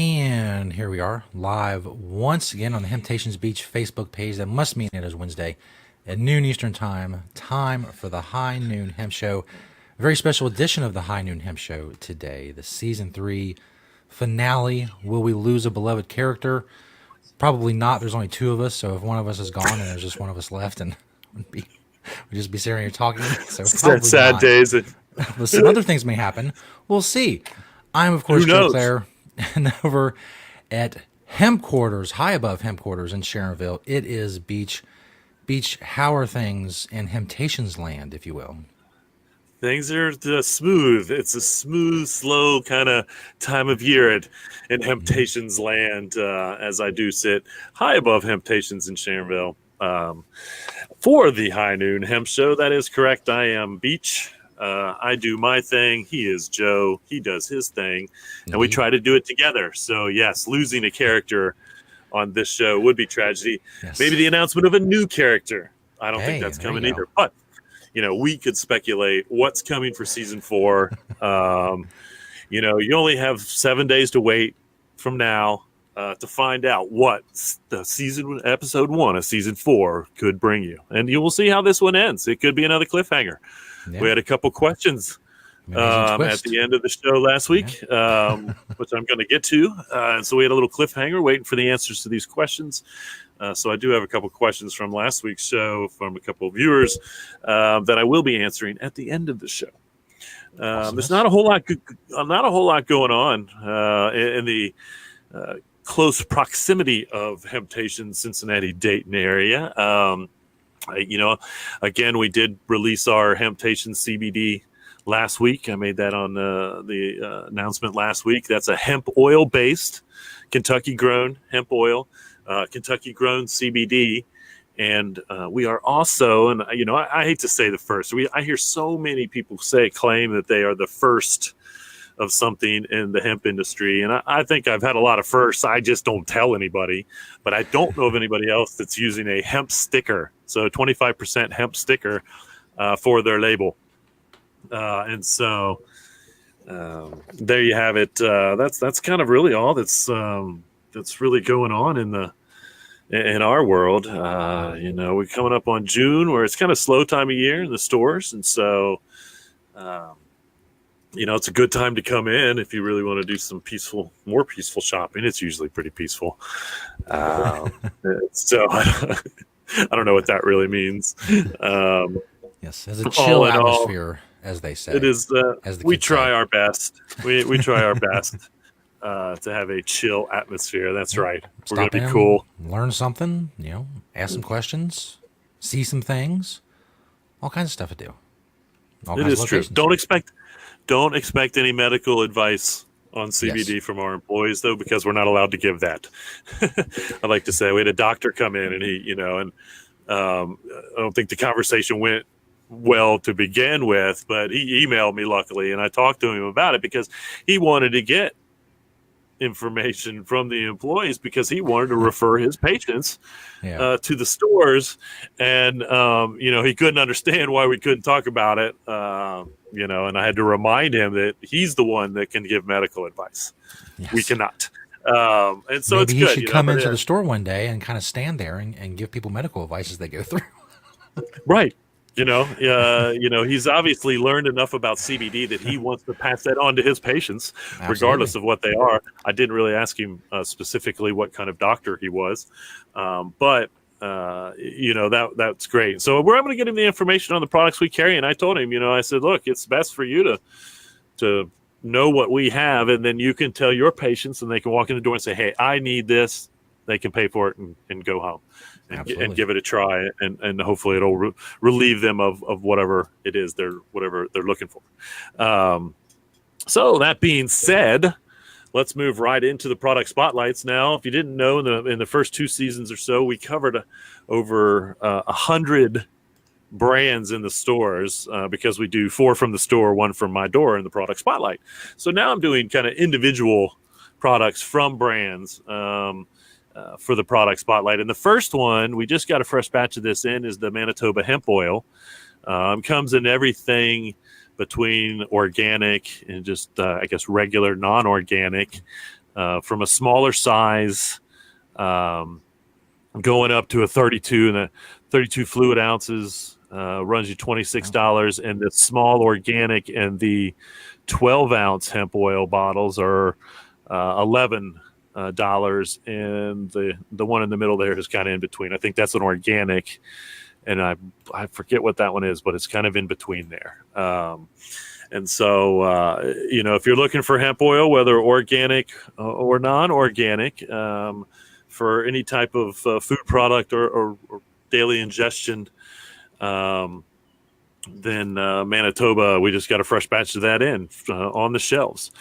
And here we are, live once again on the Temptations Beach Facebook page. That must mean it is Wednesday at noon Eastern Time. Time for the High Noon Hemp Show. A very special edition of the High Noon Hemp Show today. The Season 3 finale. Will we lose a beloved character? Probably not. There's only two of us, so if one of us is gone and there's just one of us left, and we'd just be sitting here talking. So sad not. Days. But some other things may happen. We'll see. I'm, of course, Joe Claire, and over at Hemp Quarters, high above Hemp Quarters in Sharonville, it is Beach. How are things in Hemptations land, if you will? Things are smooth. It's a smooth, slow kind of time of year in Hemptations land, as I do sit high above Hemptations in Sharonville. For the High Noon Hemp Show, that is correct. I am Beach. I do my thing. He is Joe. He does his thing. And we try to do it together. So, yes, losing a character on this show would be tragedy. Yes. Maybe the announcement of a new character. I don't think that's coming either. But, we could speculate what's coming for season 4. You only have 7 days to wait from now to find out what the episode 1 of season 4 could bring you. And you will see how this one ends. It could be another cliffhanger. Yeah. We had a couple questions at the end of the show last week, which I'm going to get to. So we had a little cliffhanger waiting for the answers to these questions. So I do have a couple questions from last week's show from a couple of viewers that I will be answering at the end of the show. There's not a whole lot going on in the close proximity of Hemptation, Cincinnati, Dayton area. Again, we did release our Hemptation CBD last week. I made that on the announcement last week. That's a hemp oil based Kentucky grown hemp oil, Kentucky grown CBD. And we are also, and I hate to say the first, I hear so many people claim that they are the first of something in the hemp industry. And I think I've had a lot of firsts. I just don't tell anybody, but I don't know of anybody else that's using a hemp sticker. So 25% hemp sticker for their label. And so there you have it. That's kind of really all that's really going on in our world. We're coming up on June where it's kind of slow time of year in the stores. And so, it's a good time to come in if you really want to do some more peaceful shopping. It's usually pretty peaceful. So I don't know what that really means. Yes, as a chill atmosphere, as they say. It is. We try our best. We try our best to have a chill atmosphere. That's right. We're going to be cool. Learn something. Ask some questions, see some things, all kinds of stuff to do. It is true. Don't expect any medical advice on CBD from our employees, though, because we're not allowed to give that. I like to say we had a doctor come in and he, I don't think the conversation went well to begin with, but he emailed me luckily and I talked to him about it because he wanted to get information from the employees because he wanted to refer his patients to the stores. And, he couldn't understand why we couldn't talk about it. And I had to remind him that he's the one that can give medical advice. Yes. We cannot. And so maybe it's good. He should come into the store one day and kind of stand there and give people medical advice as they go through. Right. He's obviously learned enough about CBD that he wants to pass that on to his patients, regardless of what they are. I didn't really ask him specifically what kind of doctor he was, but that's great. So we're able to get him the information on the products we carry. And I told him, I said, look, it's best for you to know what we have. And then you can tell your patients and they can walk in the door and say, hey, I need this. They can pay for it and go home and give it a try. And hopefully it'll relieve them of whatever it is they're looking for. So that being said, let's move right into the product spotlights now. If you didn't know, in the first 2 seasons or so, we covered over 100 brands in the stores because we do 4 from the store, 1 from my door in the product spotlight. So now I'm doing kind of individual products from brands for the product spotlight. And the first one, we just got a fresh batch of this in, is the Manitoba hemp oil. Comes in everything between organic and just, regular non-organic. from a smaller size, going up to a 32, and a 32 fluid ounces runs you $26, and the small organic and the 12-ounce hemp oil bottles are $11, and the one in the middle there is kind of in between. I think that's an organic, and I forget what that one is, but it's kind of in between there. And so, if you're looking for hemp oil, whether organic or non-organic, for any type of food product or daily ingestion, then Manitoba, we just got a fresh batch of that in on the shelves.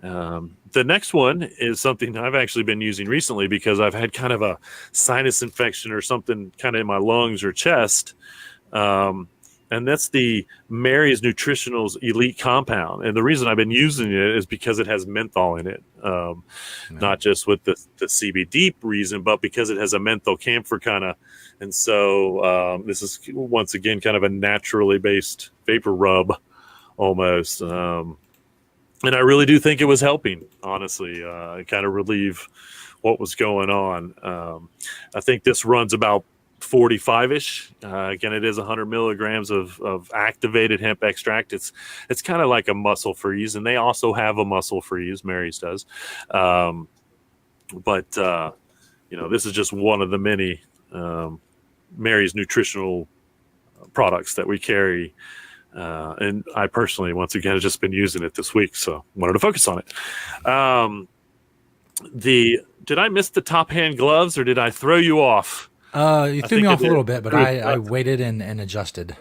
The next one is something I've actually been using recently because I've had kind of a sinus infection or something kind of in my lungs or chest. And that's the Mary's Nutritionals Elite Compound. And the reason I've been using it is because it has menthol in it. Not just with the CBD reason, but because it has a menthol camphor kind of. And so this is, once again, kind of a naturally based vapor rub almost. And I really do think it was helping, honestly, kind of relieve what was going on. I think this runs about 45-ish. Again, it is 100 milligrams of activated hemp extract. It's kind of like a muscle freeze, and they also have a muscle freeze. Mary's does. But this is just one of the many Mary's nutritional products that we carry. And I personally, once again, have just been using it this week, so wanted to focus on it. Did I miss the top hand gloves, or did I throw you off? You threw me off a little bit, but I waited and adjusted.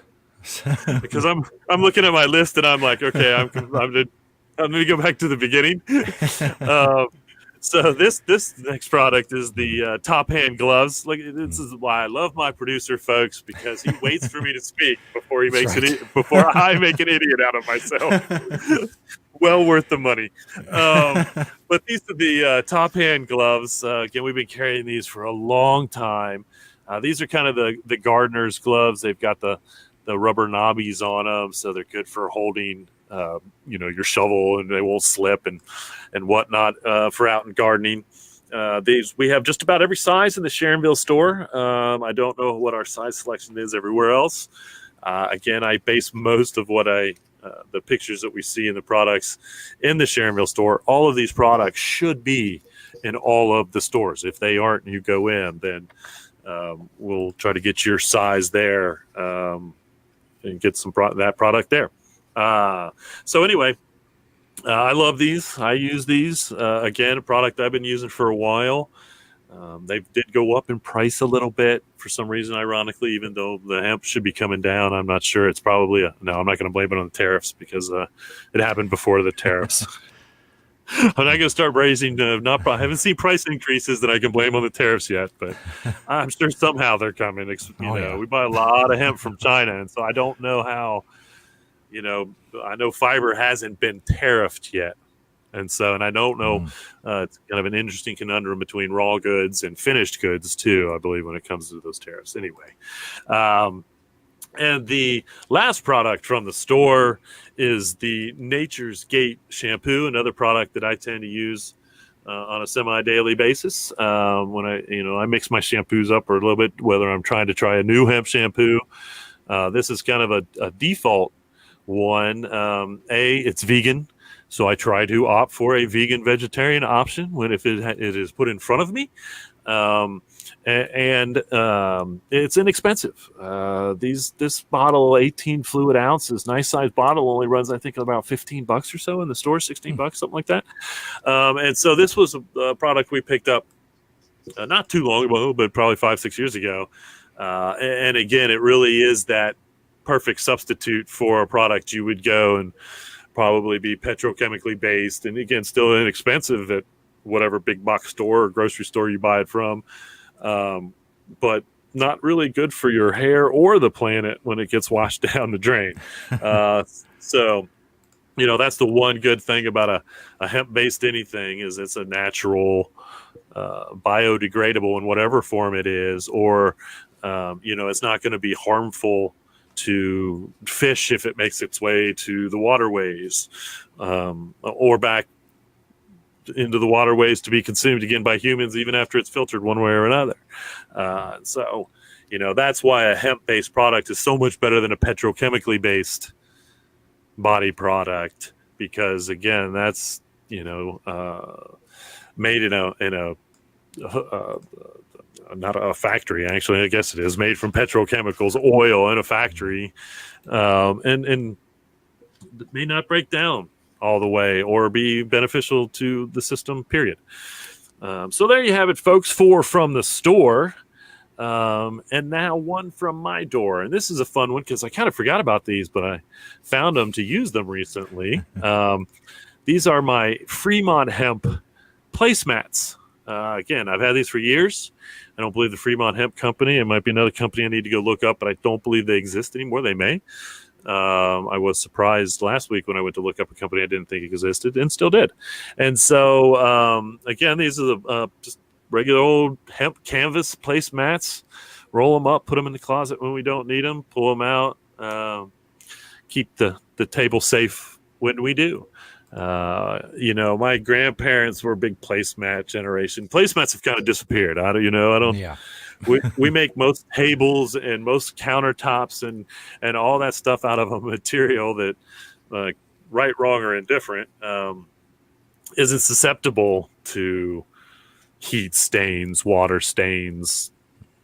Because I'm looking at my list and I'm like, okay, I'm going to go back to the beginning. So this next product is the top hand gloves. Like, this is why I love my producer, folks, because he waits for me to speak before he makes before I make an idiot out of myself. Well worth the money. But these are the top hand gloves. Again, we've been carrying these for a long time. These are kind of the gardener's gloves. They've got the rubber knobbies on them, so they're good for holding your shovel, and they won't slip and whatnot for out in gardening. These we have just about every size in the Sharonville store. I don't know what our size selection is everywhere else. Again, I base most of what the pictures that we see in the products in the Sharonville store. All of these products should be in all of the stores. If they aren't, and you go in, then we'll try to get your size there and get that product there. So anyway, I love these. I use these. Again, a product I've been using for a while. They did go up in price a little bit for some reason, ironically, even though the hemp should be coming down. I'm not sure. It's probably no, I'm not going to blame it on the tariffs because it happened before the tariffs. I'm not going to start raising. I haven't seen price increases that I can blame on the tariffs yet, but I'm sure somehow they're coming. We buy a lot of hemp from China, and so I don't know how. I know fiber hasn't been tariffed yet, and I don't know. It's kind of an interesting conundrum between raw goods and finished goods too, I believe, when it comes to those tariffs. Anyway, and the last product from the store is the Nature's Gate shampoo, another product that I tend to use on a semi-daily basis. When I mix my shampoos up a little bit, whether I'm trying to try a new hemp shampoo. This is kind of a default one. It's vegan, so I try to opt for a vegan vegetarian option if it is put in front of me. And it's inexpensive. This bottle, 18 fluid ounces, nice size bottle, only runs, I think, about $15 or so in the store, $16, something like that. And so this was a product we picked up not too long ago, but probably 5-6 years ago. And again, it really is that perfect substitute for a product you would go and probably be petrochemically based, and again, still inexpensive at whatever big box store or grocery store you buy it from, but not really good for your hair or the planet when it gets washed down the drain. So that's the one good thing about a hemp-based anything is it's a natural, biodegradable in whatever form it is, or it's not going to be harmful to fish if it makes its way to the waterways, or back into the waterways to be consumed again by humans, even after it's filtered one way or another. So, that's why a hemp-based product is so much better than a petrochemically based body product, because again, that's made in a not a factory, actually. I guess it is made from petrochemicals, oil in a factory, and it may not break down all the way or be beneficial to the system, period. So there you have it, folks. 4 from the store. And now 1 from my door. And this is a fun one because I kind of forgot about these, but I found them to use them recently. These are my Fremont Hemp placemats. Again, I've had these for years. I don't believe the Fremont Hemp Company. It might be another company I need to go look up, but I don't believe they exist anymore. They may. I was surprised last week when I went to look up a company I didn't think existed and still did. And so, again, these are the just regular old hemp canvas placemats. Roll them up, put them in the closet when we don't need them, pull them out, keep the table safe when we do. My grandparents were a big placemat generation. Placemats have kind of disappeared. I don't. Yeah. we make most tables and most countertops and all that stuff out of a material that, right, wrong, or indifferent, isn't susceptible to heat stains, water stains,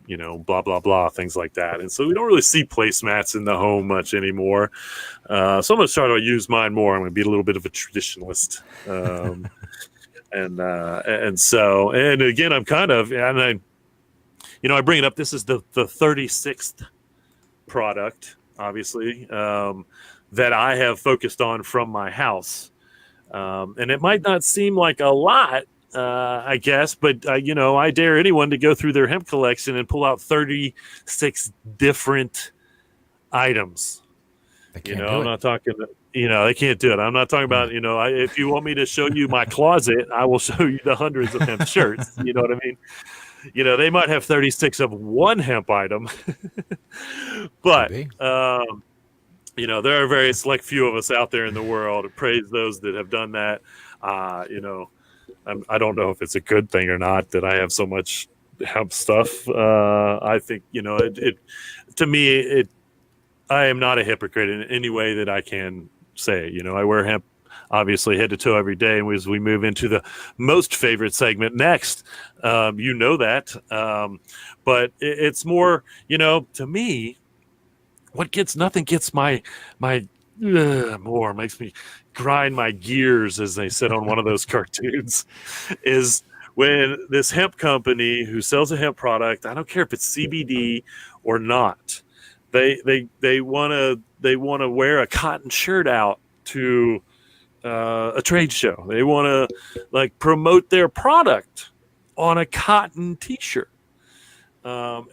blah, blah, blah, things like that. And so we don't really see placemats in the home much anymore. So I'm going to try to use mine more. I'm going to be a little bit of a traditionalist. And again, I'm kind of, and I bring it up. This is the 36th product, obviously, that I have focused on from my house. And it might not seem like a lot, I guess, but I dare anyone to go through their hemp collection and pull out 36 different items. I'm not talking, they can't do it. I'm not talking about, if you want me to show you my closet, I will show you the hundreds of hemp shirts. You know what I mean? They might have 36 of one hemp item, but, there are very select few of us out there in the world. Praise those that have done that. I don't know if it's a good thing or not that I have so much hemp stuff. I think, to me, I am not a hypocrite in any way that I can say. I wear hemp obviously head to toe every day. And as we move into the most favorite segment next, that. But it's more, to me, nothing gets my more makes me grind my gears, as they said on one of those cartoons, is when this hemp company who sells a hemp product, I don't care if it's CBD or not, they want to wear a cotton shirt out to a trade show. They want to promote their product on a cotton T-shirt, that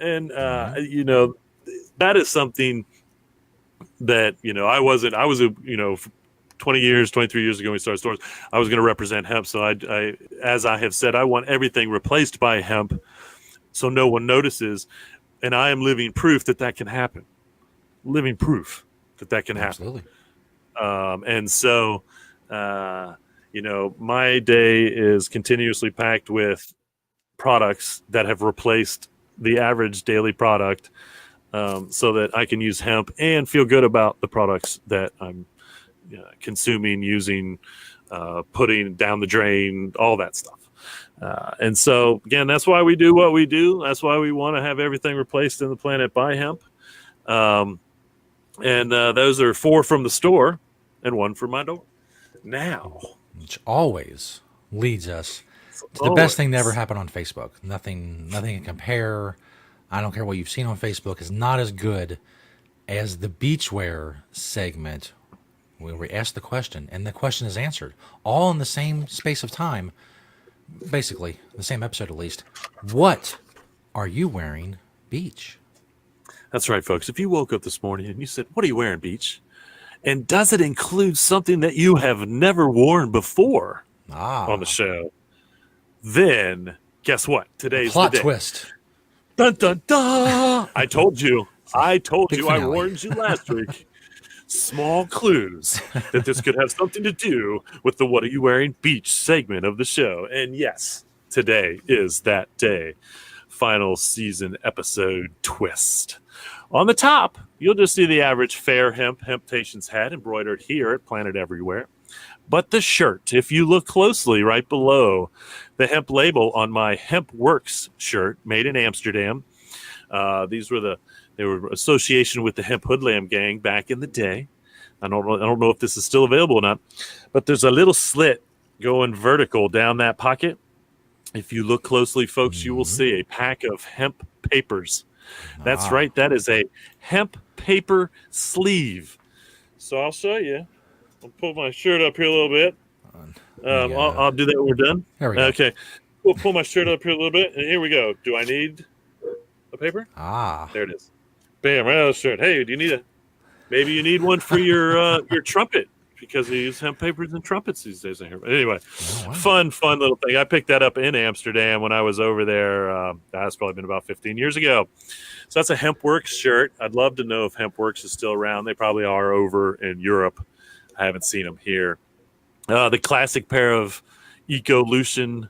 is something that I was 20 years, 23 years ago when we started stores, I was going to represent hemp. So I, as I have said, I want everything replaced by hemp so no one notices. And I am living proof that can happen. Living proof that can happen. Absolutely. And so, my day is continuously packed with products that have replaced the average daily product, so that I can use hemp and feel good about the products that I'm consuming, using, putting down the drain, all that stuff. And so, again, that's why we do what we do. That's why we want to have everything replaced in the planet by hemp. Those are 4 from the store and 1 from my door. Now, which always leads us to the best thing that ever happened on Facebook. Nothing can compare. I don't care what you've seen on Facebook. Is not as good as the beachwear segment where we ask the question and the question is answered, all in the same space of time, basically the same episode at least. What are you wearing, Beach? That's right, folks. If you woke up this morning and you said, "What are you wearing, Beach?" and does it include something that you have never worn before on the show, then guess what? Today's plot the day. Twist. Dun dun dun! I told you. I warned you last week. small clues that this could have something to do with the What Are You Wearing Beach segment of the show. And yes, today is that day. Final season episode twist. On the top, you'll just see the average fair Hemptations hat embroidered here at Planet Everywhere. But the shirt, if you look closely right below the hemp label on my Hemp Works shirt, made in Amsterdam, they were association with the Hemp Hoodlam gang back in the day. I don't know if this is still available or not, but there's a little slit going vertical down that pocket. If you look closely, folks, you will see a pack of hemp papers. That's right. That is a hemp paper sleeve. So I'll show you. I'll pull my shirt up here a little bit. I'll do that when we're done. There we go. Okay. We'll pull my shirt up here a little bit, and here we go. Do I need a paper? There it is. Bam, right on the shirt. Hey, maybe you need one for your trumpet, because they use hemp papers and trumpets these days. But anyway, fun little thing. I picked that up in Amsterdam when I was over there. That's probably been about 15 years ago. So that's a Hemp Works shirt. I'd love to know if Hemp Works is still around. They probably are over in Europe. I haven't seen them here. The classic pair of Ecolution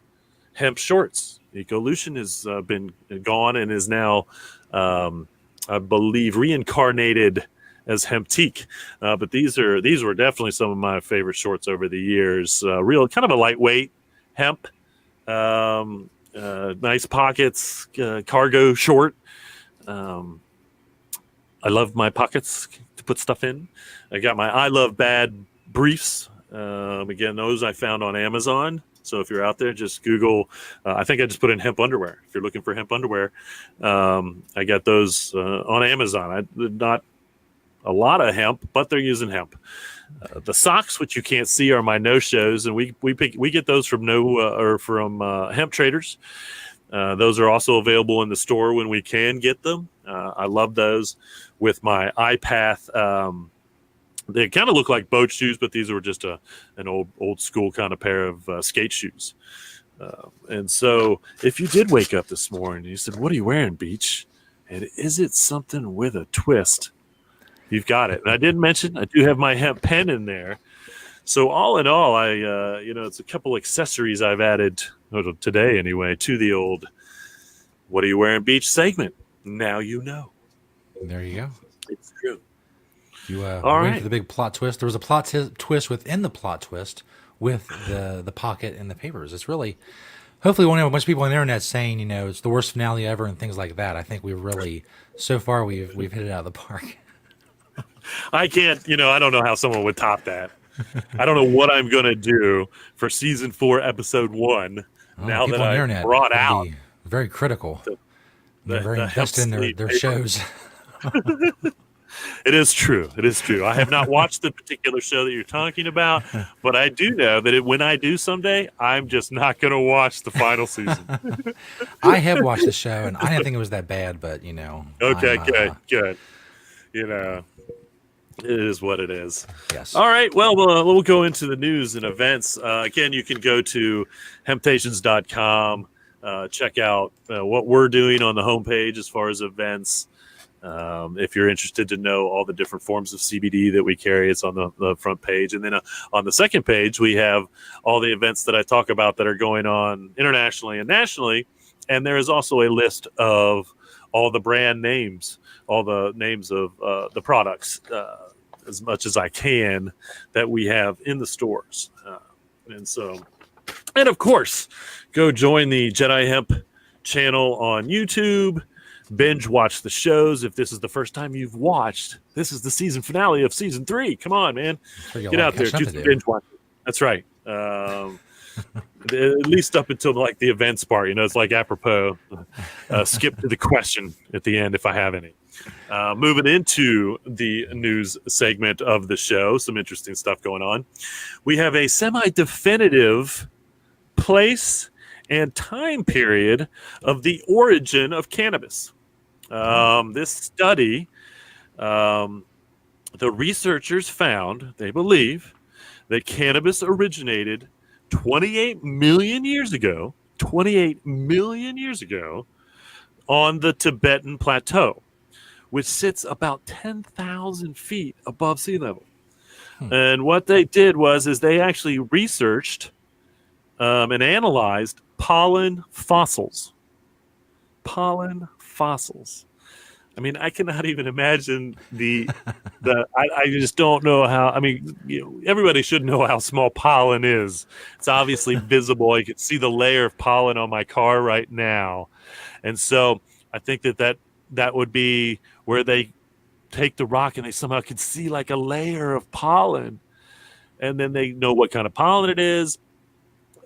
hemp shorts. Ecolution has been gone and is now, I believe, reincarnated as Hemptique. But these were definitely some of my favorite shorts over the years. Real kind of a lightweight hemp, nice pockets, cargo short. I love my pockets to put stuff in. I got my I Love Bad briefs. Again, those I found on Amazon. So if you're out there, just Google. I think I just put in hemp underwear. If you're looking for hemp underwear, I got those on Amazon. Not a lot of hemp, but they're using hemp. The socks, which you can't see, are my no-shows, and we get those from Hemp Traders. Those are also available in the store when we can get them. I love those with my iPath. They kind of look like boat shoes, but these were just an old school kind of pair of skate shoes. And so if you did wake up this morning and you said, "What are you wearing, Beach?" And is it something with a twist? You've got it. And I did mention I do have my hemp pen in there. So all in all, it's a couple accessories I've added today anyway to the old "What Are You Wearing, Beach" segment. Now you know. There you go. It's true. You all wait right. for the big plot twist. There was a plot twist within the plot twist with the pocket and the papers. It's really, hopefully, we won't have a bunch of people on the internet saying, it's the worst finale ever and things like that. I think we've really, so far, we've hit it out of the park. I can't, I don't know how someone would top that. I don't know what I'm going to do for season 4, episode 1. Now that I brought out, very critical. They're very invested in their shows. It is true. I have not watched the particular show that you're talking about, but I do know that when I do someday, I'm just not going to watch the final season. I have watched the show, and I didn't think it was that bad, but, Okay, good. It is what it is. Yes. All right. Well, we'll go into the news and events. Again, you can go to hemptations.com, check out what we're doing on the homepage as far as events. If you're interested to know all the different forms of CBD that we carry, it's on the front page. And then on the second page, we have all the events that I talk about that are going on internationally and nationally. And there is also a list of all the brand names, all the names of the products, as much as I can, that we have in the stores. And of course, go join the Jedi Hemp channel on YouTube. Binge watch the shows. If this is the first time you've watched, this is the season finale of season 3. Come on, man. Get out there. Do some binge watching. That's right. At least up until like the events part, it's like apropos. Skip to the question at the end if I have any. Moving into the news segment of the show, some interesting stuff going on. We have a semi-definitive place and time period of the origin of cannabis. This study, the researchers found, they believe, that cannabis originated 28 million years ago on the Tibetan plateau, which sits about 10,000 feet above sea level. Hmm. And what they did is they actually researched and analyzed pollen fossils. Pollen fossils. I mean, I cannot even imagine I just don't know how. I mean, everybody should know how small pollen is. It's obviously visible. You can see the layer of pollen on my car right now. And so I think that would be where they take the rock and they somehow can see like a layer of pollen. And then they know what kind of pollen it is,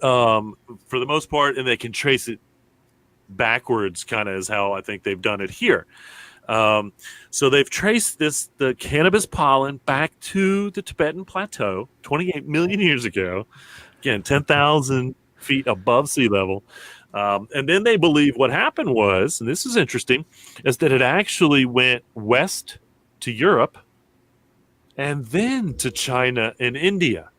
for the most part, and they can trace it backwards, kind of is how I think they've done it here. So they've traced the cannabis pollen back to the Tibetan Plateau 28 million years ago. Again, 10,000 feet above sea level. And then they believe what happened was, and this is interesting, is that it actually went west to Europe and then to China and India.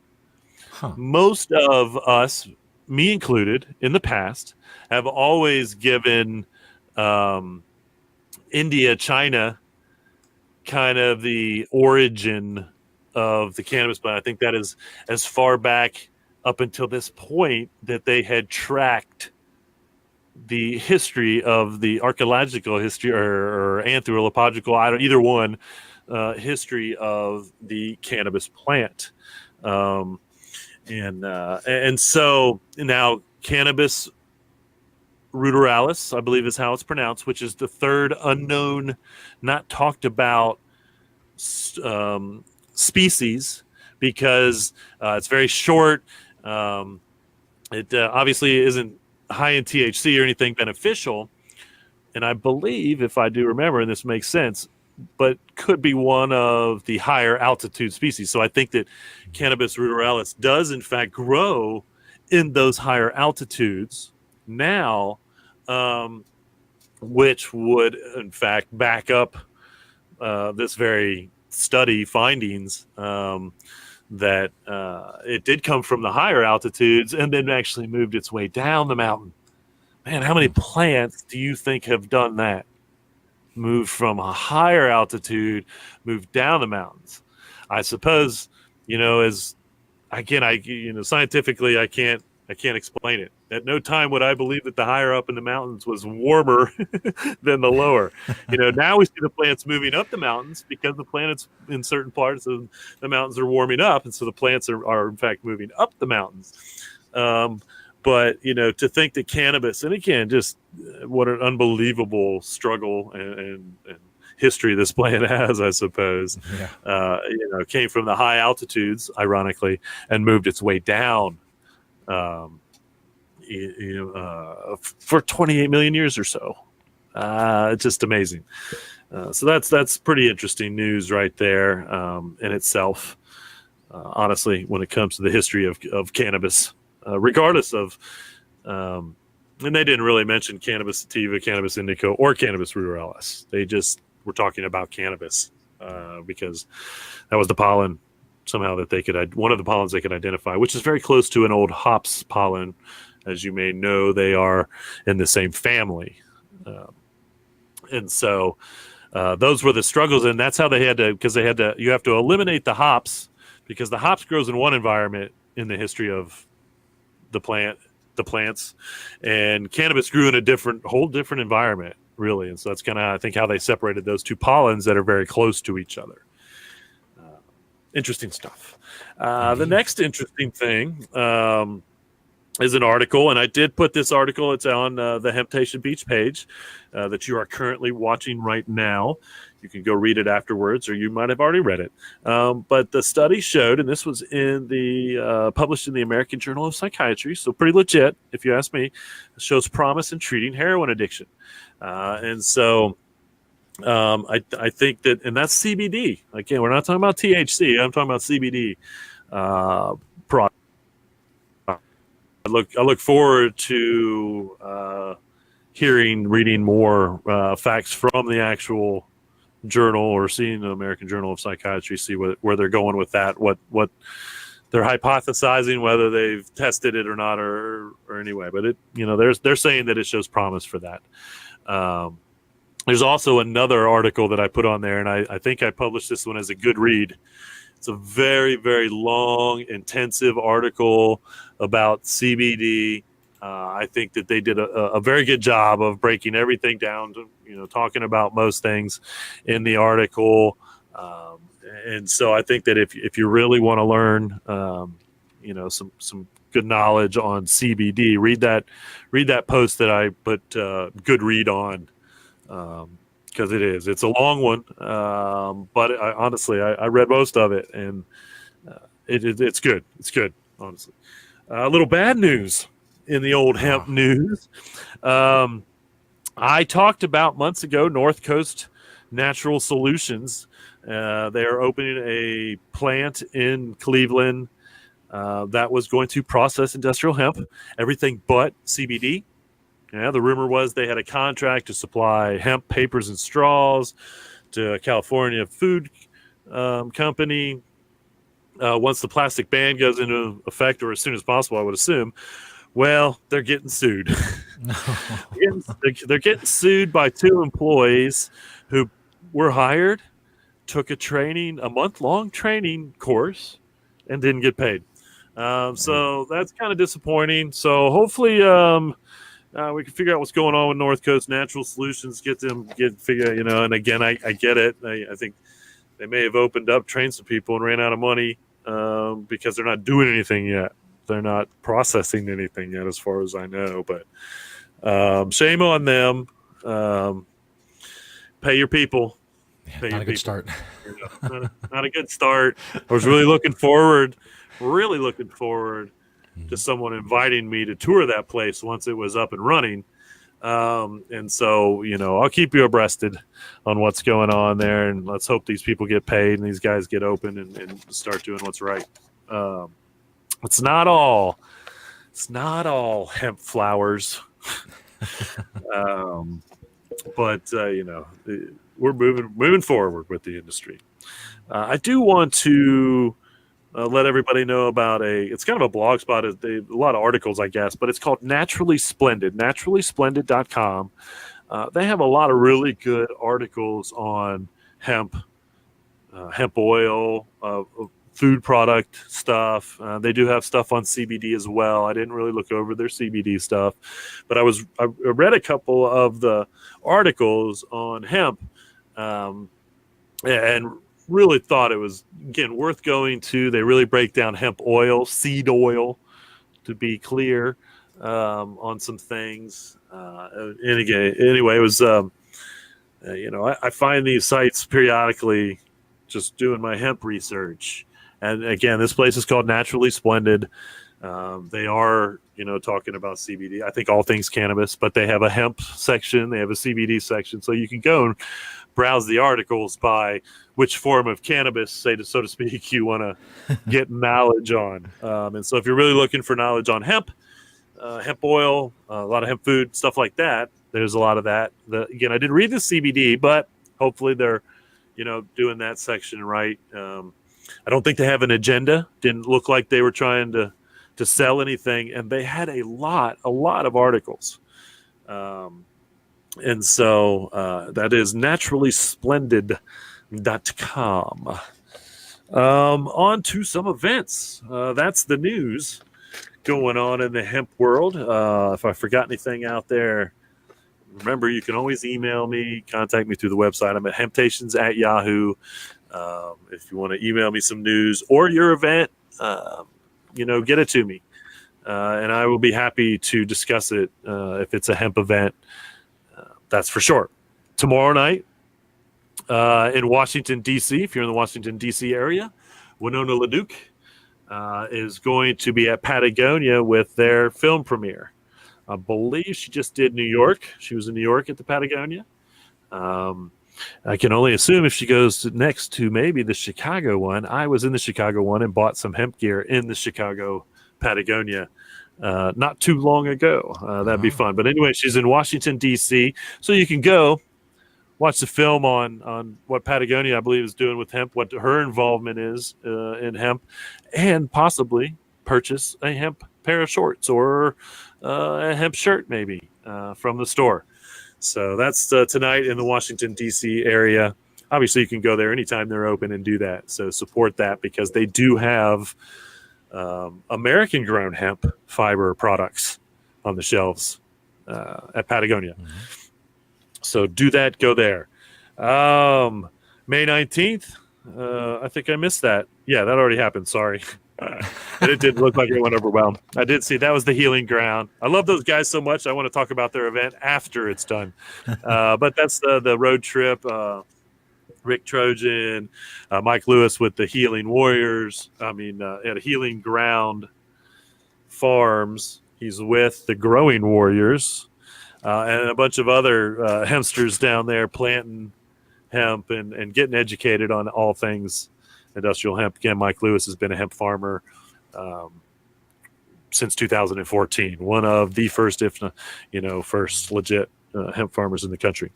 Huh. Most of us, me included, in the past, have always given India, China, kind of the origin of the cannabis plant. I think that is as far back up until this point that they had tracked the history of the archaeological history or anthropological, either one, history of the cannabis plant. And so now cannabis ruderalis, I believe is how it's pronounced, which is the third unknown, not talked about species because it's very short. It obviously isn't high in THC or anything beneficial. And I believe, if I do remember, and this makes sense, but could be one of the higher altitude species. So I think that cannabis ruderalis does, in fact, grow in those higher altitudes now, which would, in fact, back up this very study findings that it did come from the higher altitudes and then actually moved its way down the mountain. Man, how many plants do you think have done that? Moved from a higher altitude, moved down the mountains. I suppose, as again, scientifically, I can't explain it. At no time would I believe that the higher up in the mountains was warmer than the lower. Now we see the plants moving up the mountains because the planets in certain parts of the mountains are warming up, and so the plants are in fact moving up the mountains. But to think that cannabis, and again, just what an unbelievable struggle and history this plant has, I suppose. Yeah. Came from the high altitudes, ironically, and moved its way down. For 28 million years or so. It's just amazing. So that's pretty interesting news right there in itself. Honestly, when it comes to the history of cannabis, regardless of, and they didn't really mention cannabis sativa, cannabis indica, or cannabis ruderalis. They just were talking about cannabis because that was the pollen somehow that they could, one of the pollens they could identify, which is very close to an old hops pollen. As you may know, they are in the same family. And so those were the struggles. And that's how they had to, because you have to eliminate the hops because the hops grows in one environment in the history of the plants, and cannabis grew in a whole different environment, really. And so that's kind of, I think, how they separated those two pollens that are very close to each other. Interesting stuff. The next interesting thing is an article, and I did put this article. It's on the Hemptation Beach page that you are currently watching right now. You can go read it afterwards, or you might have already read it. But the study showed, and this was published in the American Journal of Psychiatry, so pretty legit, if you ask me, it shows promise in treating heroin addiction. And so I think that, and that's CBD. Again, we're not talking about THC. I'm talking about CBD product. I look forward to reading more facts from the actual journal or seeing the American Journal of Psychiatry, see where they're going with that, what they're hypothesizing, whether they've tested it or not, or anyway. But they're saying that it shows promise for that. There's also another article that I put on there, and I think I published this one as a good read. It's a very, very long, intensive article about CBD. I think that they did a very good job of breaking everything down, to, talking about most things in the article. Um, and so I think that if you really want to learn, some good knowledge on CBD, read that post that I put good read on. Because it's a long one, but honestly, I read most of it, and it's good. It's good, honestly. A little bad news in the old hemp news. I talked about months ago North Coast Natural Solutions. They are opening a plant in Cleveland that was going to process industrial hemp, everything but CBD. Yeah, the rumor was they had a contract to supply hemp papers and straws to a California food company. Once the plastic ban goes into effect, or as soon as possible, I would assume. Well, they're getting sued. They're getting sued by two employees who were hired, took a month-long training course, and didn't get paid. So that's kind of disappointing. So hopefully we can figure out what's going on with North Coast Natural Solutions, figure out, and again, I get it. I think they may have opened up, trained some people, and ran out of money because they're not doing anything yet. They're not processing anything yet, as far as I know. But shame on them. Pay your people. Yeah, not a good start. Not a good start. I was really looking forward to someone inviting me to tour that place once it was up and running. And so, I'll keep you abreasted on what's going on there, and let's hope these people get paid and these guys get open and start doing what's right. It's not all hemp flowers. But we're moving forward with the industry. I do want to let everybody know about it's kind of a blog spot, a lot of articles, I guess, but it's called Naturally Splendid, naturallysplendid.com. They have a lot of really good articles on hemp oil, food product stuff. They do have stuff on CBD as well. I didn't really look over their CBD stuff, but I read a couple of the articles on hemp, and really thought it was, again, worth going to. They really break down hemp oil, seed oil, to be clear, on some things. And again, anyway, it was, I find these sites periodically just doing my hemp research. And again, this place is called Naturally Splendid. They are, talking about CBD. I think all things cannabis, but they have a hemp section. They have a CBD section. So you can go and browse the articles by which form of cannabis, so to speak, you want to get knowledge on. And so if you're really looking for knowledge on hemp oil, a lot of hemp food, stuff like that, there's a lot of that. Again, I didn't read the CBD, but hopefully they're, doing that section right. I don't think they have an agenda. Didn't look like they were trying to sell anything, and they had a lot of articles. And so that is naturallysplendid.com. On to some events. That's the news going on in the hemp world. If I forgot anything out there, remember, you can always email me, contact me through the website. I'm at hemptations@yahoo. If you want to email me some news or your event, get it to me. And I will be happy to discuss it if it's a hemp event. That's for sure. Tomorrow night in Washington, D.C., if you're in the Washington, D.C. area, Winona LaDuke is going to be at Patagonia with their film premiere. I believe she just did New York. She was in New York at the Patagonia. I can only assume if she goes next to maybe the Chicago one. I was in the Chicago one and bought some hemp gear in the Chicago Patagonia not too long ago. That'd be fun. But anyway, she's in Washington, D.C., so you can go watch the film on what Patagonia, I believe, is doing with hemp, what her involvement is in hemp, and possibly purchase a hemp pair of shorts or a hemp shirt maybe from the store. So that's tonight in the Washington, D.C. area. Obviously, you can go there anytime they're open and do that. So support that because they do have American-grown hemp fiber products on the shelves at Patagonia. So do that. Go there. May 19th. I think I missed that. Yeah, that already happened. Sorry. And it did look like it went over well. I did see that was the Healing Ground. I love those guys so much. I want to talk about their event after it's done. But that's the road trip. Rick Trojan, Mike Lewis with the Healing Warriors. At Healing Ground Farms, he's with the Growing Warriors and a bunch of other hempsters down there planting hemp and getting educated on all things industrial hemp. Again, Mike Lewis has been a hemp farmer since 2014. One of the first, if not, first legit hemp farmers in the country.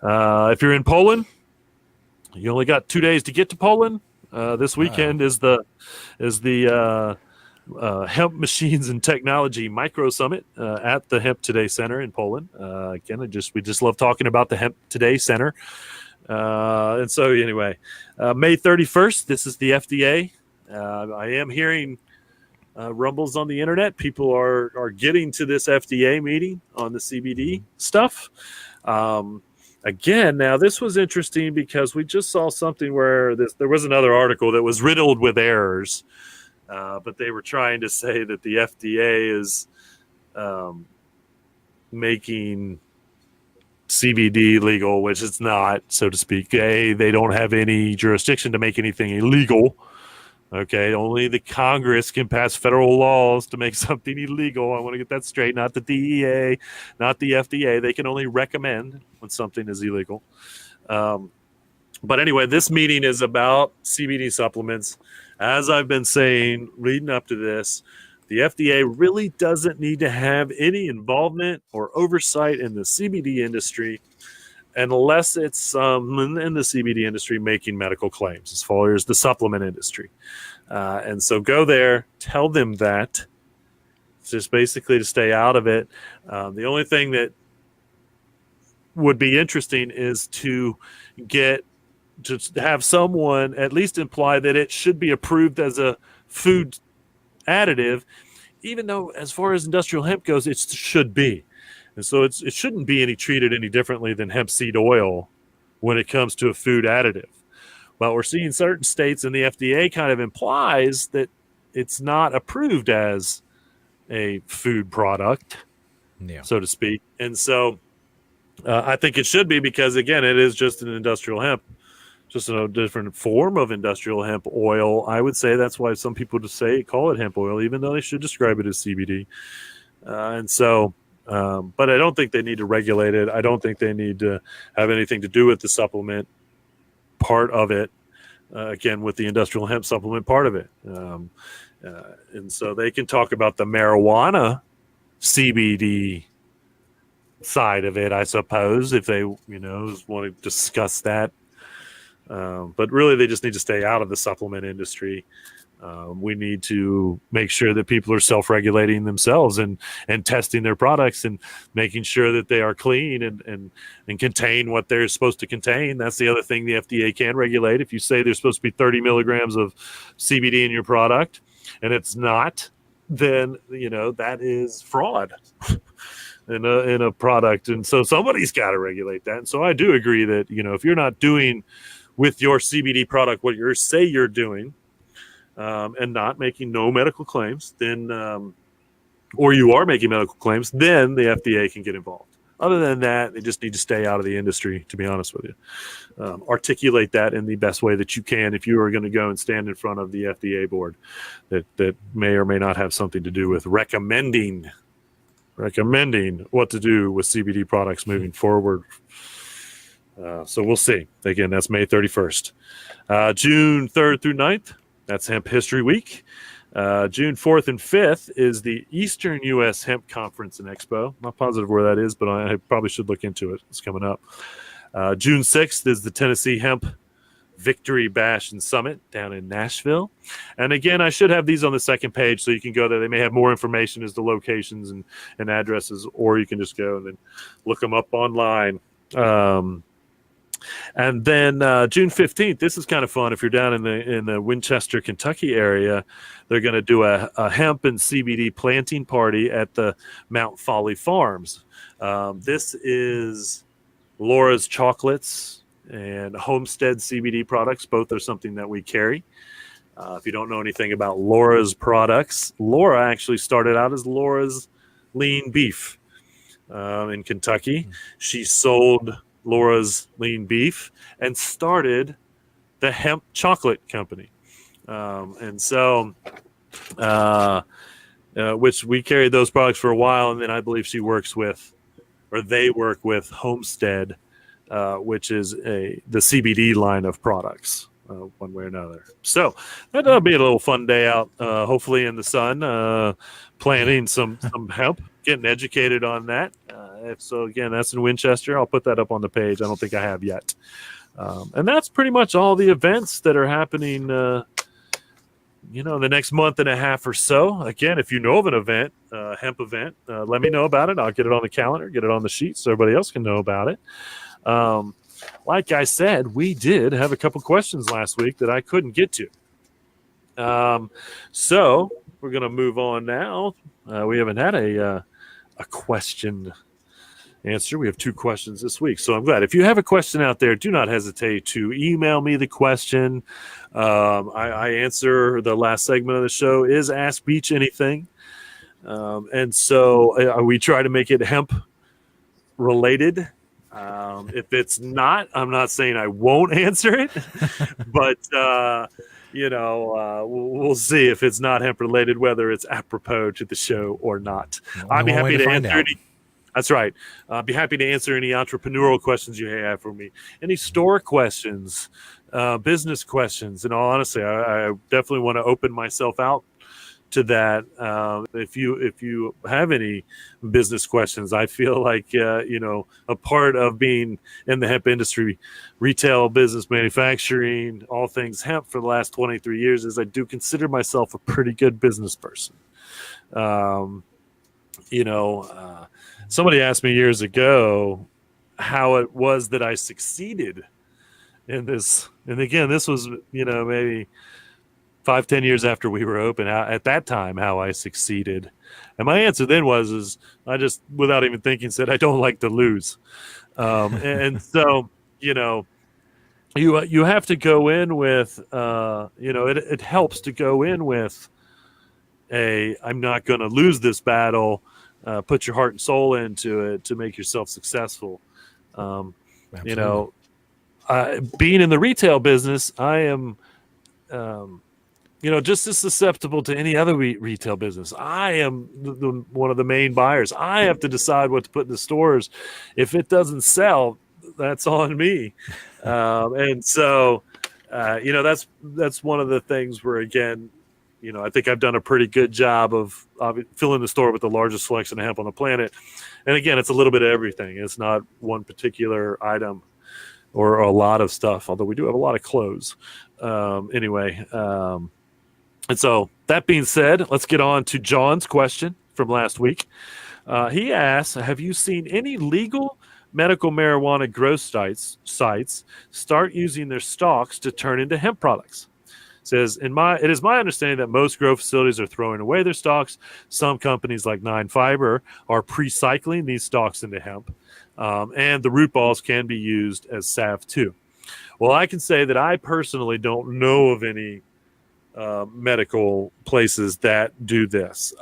If you're in Poland, you only got 2 days to get to Poland. This weekend is the Hemp Machines and Technology Micro Summit at the Hemp Today Center in Poland. Again, we just love talking about the Hemp Today Center. And so anyway, May 31st, this is the FDA. I am hearing rumbles on the internet. People are getting to this FDA meeting on the CBD stuff. Again, now this was interesting because we just saw something where there was another article that was riddled with errors, but they were trying to say that the FDA is making CBD legal, which it's not, so to speak. They don't have any jurisdiction to make anything illegal. Okay, only the Congress can pass federal laws to make something illegal. I want to get that straight. Not the DEA, not the FDA. They can only recommend when something is illegal. But anyway, this meeting is about CBD supplements. As I've been saying, leading up to this, the FDA really doesn't need to have any involvement or oversight in the CBD industry unless it's someone in the CBD industry making medical claims as far as the supplement industry. And so go there, tell them that. It's just basically to stay out of it. The only thing that would be interesting is to have someone at least imply that it should be approved as a food additive, even though as far as industrial hemp goes, it should be. And so it shouldn't be treated any differently than hemp seed oil when it comes to a food additive. But we're seeing certain states, and the FDA kind of implies that it's not approved as a food product, so to speak. And so I think it should be because, again, it is just an industrial hemp, just a different form of industrial hemp oil. I would say that's why some people just call it hemp oil, even though they should describe it as CBD. But I don't think they need to regulate it. I don't think they need to have anything to do with the supplement part of it, again, with the industrial hemp supplement part of it. And so they can talk about the marijuana CBD side of it, I suppose, if they, want to discuss that. But really, they just need to stay out of the supplement industry. We need to make sure that people are self-regulating themselves and testing their products and making sure that they are clean and contain what they're supposed to contain. That's the other thing the FDA can regulate. If you say there's supposed to be 30 milligrams of CBD in your product and it's not, then, that is fraud in a product. And so somebody's got to regulate that. And so I do agree that, if you're not doing with your CBD product what you say you're doing, and not making no medical claims, then, or you are making medical claims, then the FDA can get involved. Other than that, they just need to stay out of the industry, to be honest with you. Articulate that in the best way that you can if you are going to go and stand in front of the FDA board that may or may not have something to do with recommending what to do with CBD products moving forward. So we'll see. Again, that's May 31st. June 3rd through 9th. That's Hemp History Week. June 4th and 5th is the Eastern U.S. Hemp Conference and Expo. I'm not positive where that is, but I probably should look into it. It's coming up. June 6th is the Tennessee Hemp Victory Bash and Summit down in Nashville. And again, I should have these on the second page so you can go there. They may have more information as to locations and addresses, or you can just go and then look them up online. And then June 15th, this is kind of fun. If you're down in the Winchester, Kentucky area, they're going to do a hemp and CBD planting party at the Mount Folly Farms. This is Laura's Chocolates and Homestead CBD products. Both are something that we carry. If you don't know anything about Laura's products, Laura actually started out as Laura's Lean Beef in Kentucky. She sold Laura's Lean Beef and started the Hemp Chocolate Company. And so, which we carried those products for a while. And then I believe they work with Homestead, which is the CBD line of products, one way or another. So that'll be a little fun day out, hopefully in the sun, planting some hemp, getting educated on that. So again, that's in Winchester. I'll put that up on the page. I don't think I have yet. And that's pretty much all the events that are happening, in the next month and a half or so. Again, if you know of an event, hemp event, let me know about it. I'll get it on the calendar, get it on the sheet so everybody else can know about it. Like I said, we did have a couple questions last week that I couldn't get to. So we're going to move on now. We haven't had a question answer. We have 2 questions this week. So I'm glad. If you have a question out there, do not hesitate to email me the question. I answer the last segment of the show is Ask Beach Anything. And so we try to make it hemp related. If it's not, I'm not saying I won't answer it, but we'll see if it's not hemp related, whether it's apropos to the show or not. I'd be happy to answer any. That's right. I'd be happy to answer any entrepreneurial questions you have for me, any store questions, business questions. In all honesty, I definitely want to open myself out to that. If you have any business questions, I feel like a part of being in the hemp industry, retail business, manufacturing, all things hemp for the last 23 years, is I do consider myself a pretty good business person. Somebody asked me years ago how it was that I succeeded in this, and again, this was maybe 5-10 years after we were open. At that time, how I succeeded, and my answer then was I just, without even thinking, said I don't like to lose, and so you have to go in with it helps to go in with I'm not going to lose this battle. Put your heart and soul into it to make yourself successful. Being in the retail business, I am, just as susceptible to any other retail business. I am one of the main buyers. I have to decide what to put in the stores. If it doesn't sell, that's on me. And so, that's one of the things where, again, I think I've done a pretty good job of filling the store with the largest selection of hemp on the planet. And again, it's a little bit of everything. It's not one particular item or a lot of stuff, although we do have a lot of clothes. And so that being said, let's get on to John's question from last week. He asked, have you seen any legal medical marijuana growth sites start using their stalks to turn into hemp products? Says, it is my understanding that most grow facilities are throwing away their stalks. Some companies like Nine Fiber are pre-cycling these stalks into hemp, and the root balls can be used as salve too. Well, I can say that I personally don't know of any medical places that do this,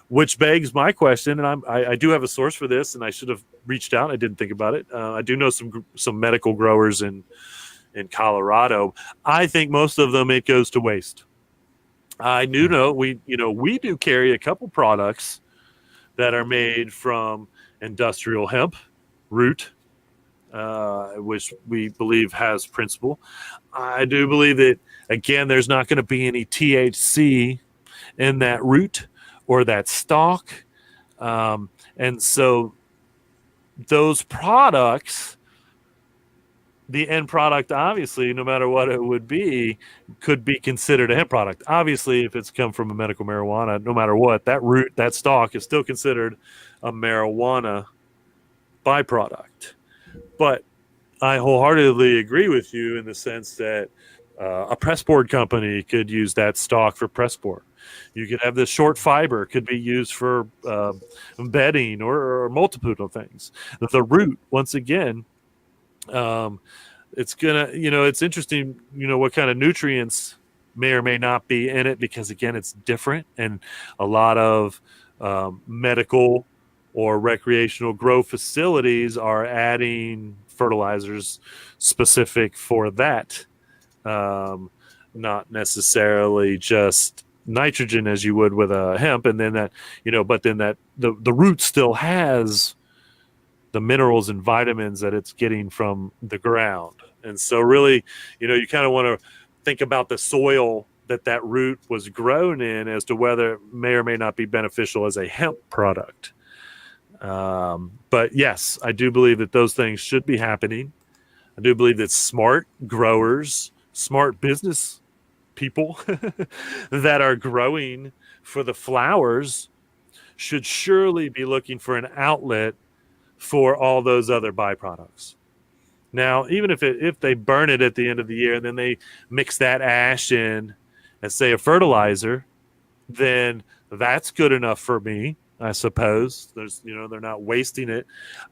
which begs my question, and I do have a source for this, and I should have reached out. I didn't think about it. I do know some medical growers in Colorado. I think most of them, it goes to waste. I do know we do carry a couple products that are made from industrial hemp root, which we believe has principle. I do believe that, again, there's not going to be any THC in that root or that stalk. And so those products the end product, obviously, no matter what it would be, could be considered a hemp product. Obviously, if it's come from a medical marijuana, no matter what, that root, that stalk is still considered a marijuana byproduct. But I wholeheartedly agree with you in the sense that a pressboard company could use that stalk for pressboard. You could have the short fiber could be used for bedding or multiple things. The root, once again, it's gonna, it's interesting, what kind of nutrients may or may not be in it because again, it's different, and a lot of medical or recreational grow facilities are adding fertilizers specific for that, not necessarily just nitrogen as you would with a hemp, and then that, but then that the root still has the minerals and vitamins that it's getting from the ground. And so really, you kind of want to think about the soil that root was grown in as to whether it may or may not be beneficial as a hemp product. But yes, I do believe that those things should be happening. I do believe that smart growers, smart business people that are growing for the flowers should surely be looking for an outlet for all those other byproducts. Now, even if they burn it at the end of the year and then they mix that ash in as, say, a fertilizer, then that's good enough for me, I suppose. There's, they're not wasting it.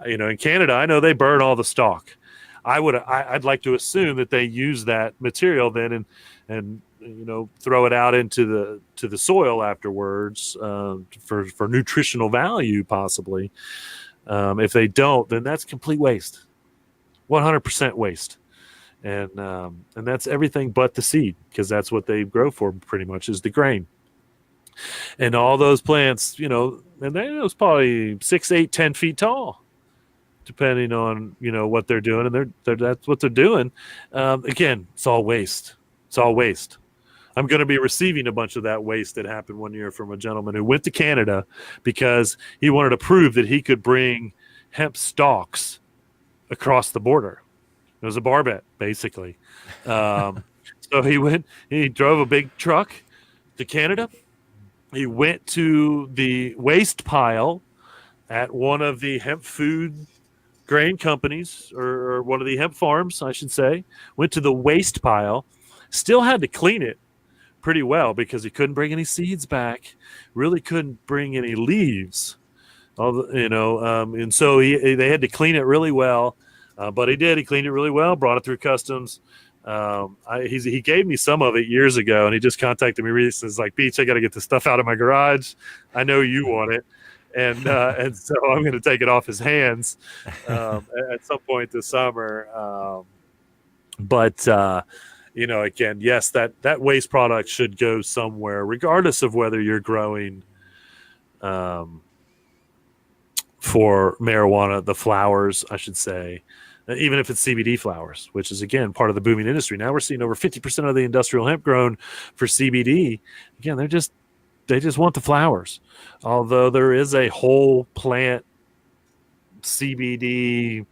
In Canada, I know they burn all the stalk. I'd like to assume that they use that material then and throw it out into the soil afterwards for nutritional value, possibly. If they don't, then that's complete waste, 100% waste, and that's everything but the seed, because that's what they grow for, pretty much, is the grain. And all those plants, and it's probably 6, 8, 10 feet tall, depending on what they're doing, and that's what they're doing. Again, it's all waste. It's all waste. I'm going to be receiving a bunch of that waste that happened one year from a gentleman who went to Canada because he wanted to prove that he could bring hemp stalks across the border. It was a bar bet, basically. So he drove a big truck to Canada. He went to the waste pile at one of the hemp food grain companies, or one of the hemp farms, I should say. Went to the waste pile, still had to clean it pretty well because he couldn't bring any seeds back, really couldn't bring any leaves, and so they had to clean it really well, but he did. He cleaned it really well, brought it through customs. He gave me some of it years ago, and he just contacted me recently. He's like, Beach, I got to get this stuff out of my garage. I know you want it. And so I'm going to take it off his hands at some point this summer. Again, yes, that waste product should go somewhere, regardless of whether you're growing for marijuana, the flowers, I should say, even if it's CBD flowers, which is, again, part of the booming industry. Now we're seeing over 50% of the industrial hemp grown for CBD. Again, they just want the flowers. Although there is a whole plant CBD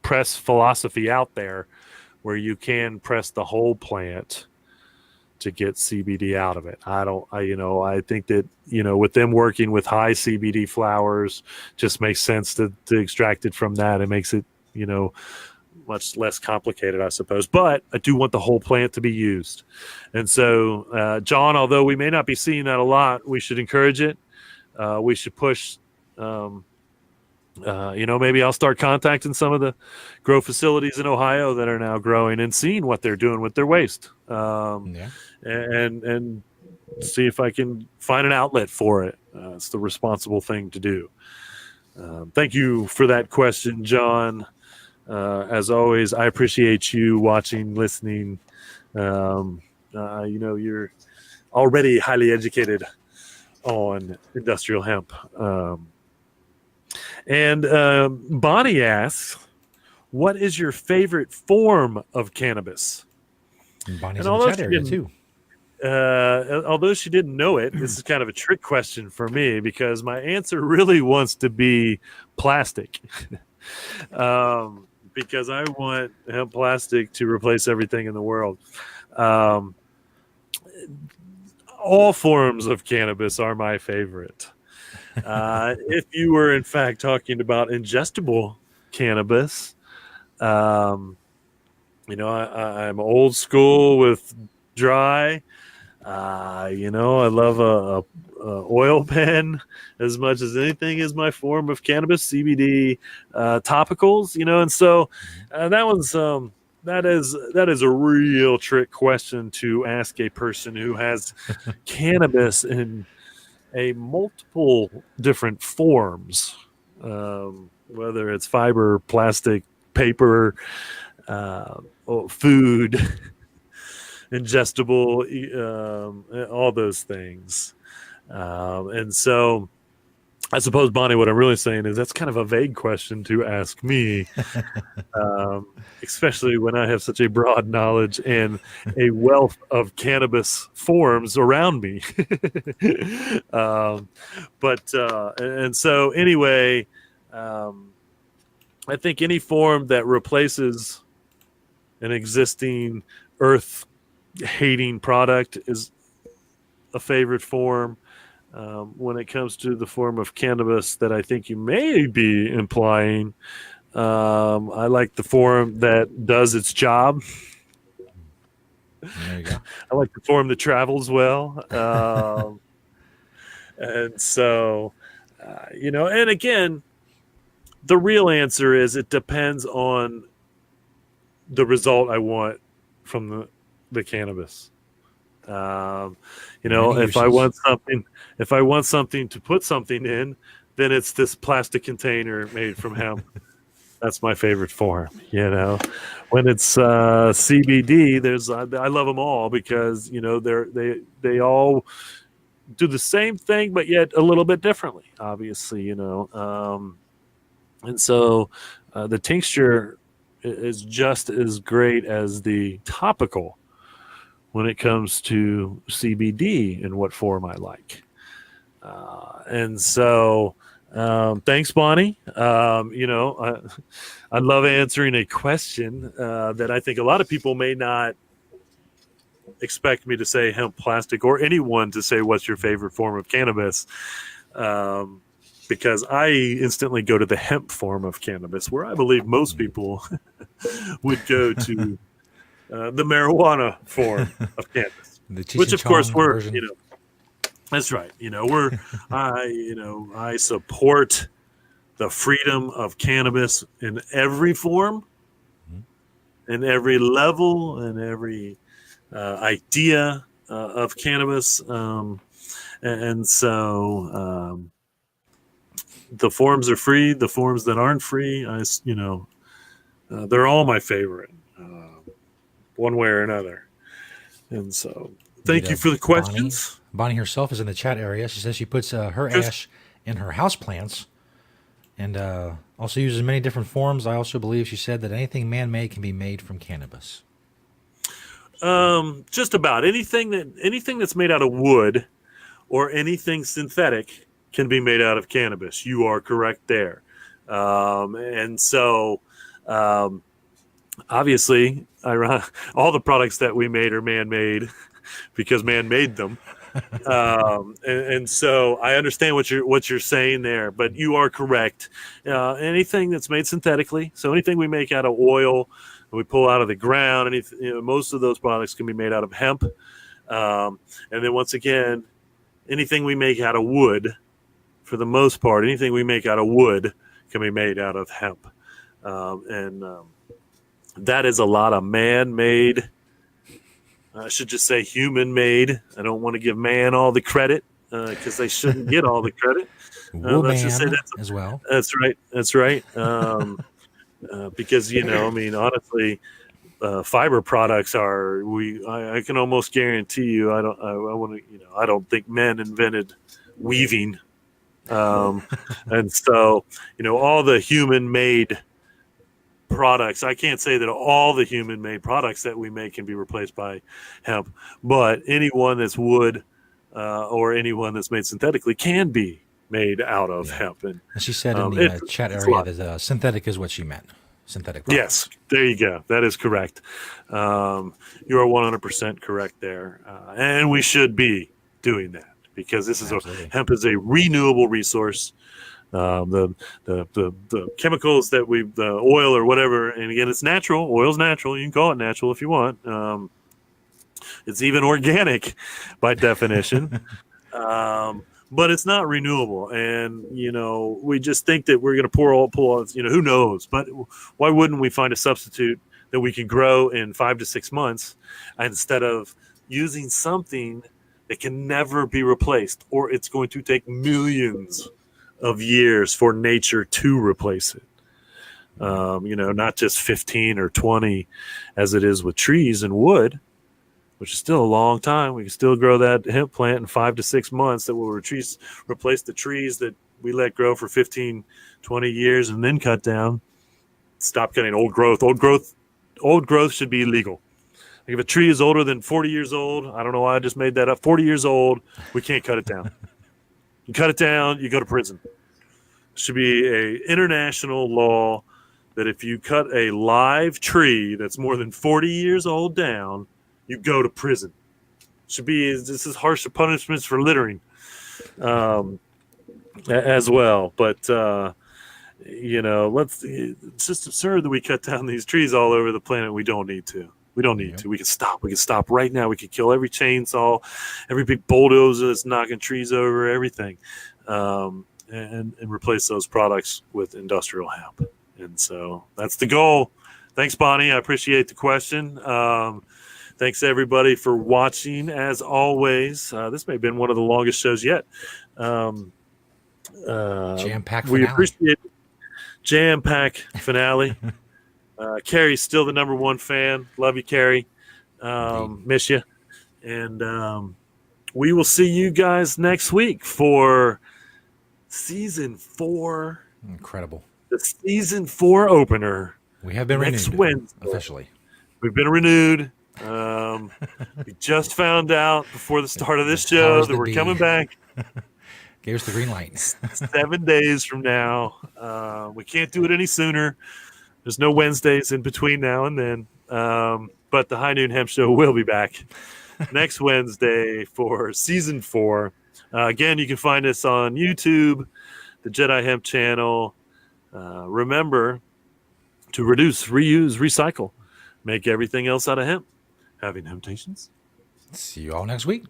press philosophy out there where you can press the whole plant to get CBD out of it. I think that, with them working with high CBD flowers, just makes sense to extract it from that. It makes it, much less complicated, I suppose. But I do want the whole plant to be used. And so, John, although we may not be seeing that a lot, we should encourage it. We should push, maybe I'll start contacting some of the grow facilities in Ohio that are now growing and seeing what they're doing with their waste. And see if I can find an outlet for it. It's the responsible thing to do. Thank you for that question, John. As always, I appreciate you watching, listening. You're already highly educated on industrial hemp. Bonnie asks, what is your favorite form of cannabis? And Bonnie's in the chat area, too. Although she didn't know it, this is kind of a trick question for me because my answer really wants to be plastic. because I want hemp plastic to replace everything in the world. Um, all forms of cannabis are my favorite. If you were, in fact, talking about ingestible cannabis, um, I'm old school with dry. I love a oil pen as much as anything is my form of cannabis, CBD topicals. And so that is a real trick question to ask a person who has cannabis in a multiple different forms, whether it's fiber, plastic, paper, food, ingestible, all those things. And so I suppose, Bonnie, what I'm really saying is that's kind of a vague question to ask me, especially when I have such a broad knowledge and a wealth of cannabis forms around me. And so anyway, I think any form that replaces an existing earth hating product is a favorite form. When it comes to the form of cannabis that I think you may be implying, I like the form that does its job. There you go. I like the form that travels well. And so, and again, the real answer is it depends on the result I want from the cannabis. If I want something to put something in, then it's this plastic container made from hemp. That's my favorite form. When it's CBD, I love them all because they all do the same thing, but yet a little bit differently. Obviously, and so the tincture is just as great as the topical when it comes to CBD and what form I like. And so, thanks, Bonnie. I love answering a question that I think a lot of people may not expect me to say hemp plastic or anyone to say what's your favorite form of cannabis. Because I instantly go to the hemp form of cannabis, where I believe most people would go to the marijuana form of cannabis, which of course that's right. I support the freedom of cannabis in every form, in every level, and every idea of cannabis. And so the forms are free. The forms that aren't free, they're all my favorite, one way or another. And so, thank you for the questions. Bonnie herself is in the chat area. She says she puts her ash in her house plants and also uses many different forms. I also believe she said that anything man-made can be made from cannabis. Just about anything that's made out of wood or anything synthetic can be made out of cannabis. You are correct there. And so, obviously, all the products that we made are man-made because man made them. And so I understand what you're saying there, but you are correct. Anything that's made synthetically, so anything we make out of oil, we pull out of the ground, most of those products can be made out of hemp. And then once again, anything we make out of wood, for the most part, anything we make out of wood can be made out of hemp. That is a lot of man-made. I should just say human-made. I don't want to give man all the credit because they shouldn't get all the credit. Let's just say as well. That's right. Because honestly, fiber products are. I can almost guarantee you. I don't think men invented weaving, and so all the human-made products. I can't say that all the human-made products that we make can be replaced by hemp, but anyone that's wood or anyone that's made synthetically can be made out of hemp. And she said in the chat area that synthetic is what she meant. synthetic Yes, products. there you go. That is correct. You are 100% correct there. And we should be doing that because Absolutely. hemp is a renewable resource. The chemicals that the oil or whatever, and again, it's natural. Oil's natural. You can call it natural if you want. It's even organic by definition. But it's not renewable. And, we just think that we're going to pull out, who knows? But why wouldn't we find a substitute that we can grow in 5 to 6 months instead of using something that can never be replaced, or it's going to take millions of years for nature to replace it? Not just 15 or 20 as it is with trees and wood, which is still a long time. We can still grow that hemp plant in 5 to 6 months that will replace the trees that we let grow for 15, 20 years and then cut down. Stop cutting old growth. Old growth should be illegal. Like if a tree is older than 40 years old, I don't know why I just made that up. 40 years old, we can't cut it down. You cut it down, you go to prison. It should be a international law that if you cut a live tree that's more than 40 years old down, you go to prison. This is harsher punishments for littering as well. But, it's just absurd that we cut down these trees all over the planet. We don't need to. We don't need to. We can stop. We can stop right now. We can kill every chainsaw, every big bulldozer that's knocking trees over, everything, and replace those products with industrial hemp. And so that's the goal. Thanks, Bonnie. I appreciate the question. Thanks, everybody, for watching. As always, this may have been one of the longest shows yet. Jam-packed We finale. appreciate it. Jam-pack finale. Carrie's still the number one fan. Love you, Carrie. Miss you. And we will see you guys next week for season 4. Incredible. The season 4 opener. We have been next renewed Wednesday. officially. We've been renewed. We just found out before the start of this show that we're coming back. Gave us the green light. 7 days from now. We can't do it any sooner. There's no Wednesdays in between now and then. But the High Noon Hemp Show will be back next Wednesday for season 4. Again, you can find us on YouTube, the Jedi Hemp channel. Remember to reduce, reuse, recycle. Make everything else out of hemp. Having temptations. See you all next week.